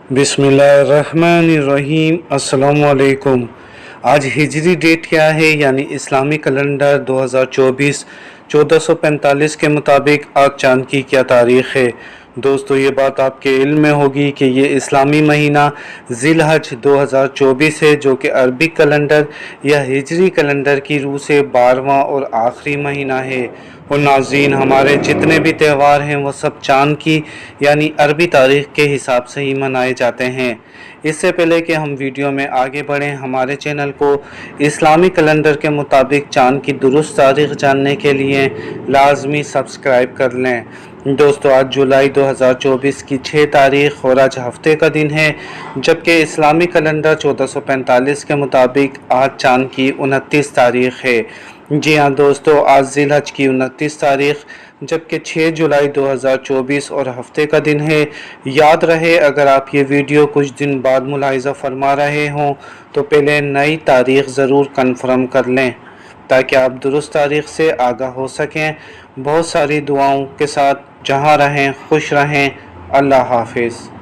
बिस्मिल्लाहिर्रहमानिर्रहीम। अस्सलामुअलैकुम। आज हिजरी डेट क्या है, यानी इस्लामी कैलेंडर 2024 1445 के मुताबिक आज चांद की क्या तारीख़ है। दोस्तों, ये बात आपके इल्म में होगी कि ये इस्लामी महीना ज़िलहज 2024 है, जो कि अरबी कैलेंडर या हिजरी कैलेंडर की रूह से 12वां और आखिरी महीना है। और नाज़रीन, हमारे जितने भी त्यौहार हैं वो सब चाँद की यानी अरबी तारीख़ के हिसाब से ही मनाए जाते हैं। इससे पहले कि हम वीडियो में आगे बढ़ें, हमारे चैनल को इस्लामी कैलेंडर के मुताबिक चाँद की दुरुस्त तारीख़ जानने के लिए लाजमी सब्सक्राइब कर लें। दोस्तों, आज जुलाई 2024 की 6 तारीख़ और आज हफ्ते का दिन है, जबकि इस्लामी कैलेंडर 1445 के मुताबिक आज चाँद की 29 तारीख़ है। जी हाँ दोस्तों, आज ज़िलहज की 29 तारीख़, जबकि 6 जुलाई 2024 और हफ्ते का दिन है। याद रहे, अगर आप ये वीडियो कुछ दिन बाद मुलाहिज़ा फरमा रहे हों तो पहले नई तारीख़ ज़रूर कन्फर्म कर लें ताकि आप दुरुस्त तारीख़ से आगाह हो सकें। बहुत सारी दुआओं के साथ जहाँ रहें खुश रहें। अल्लाह हाफिज़।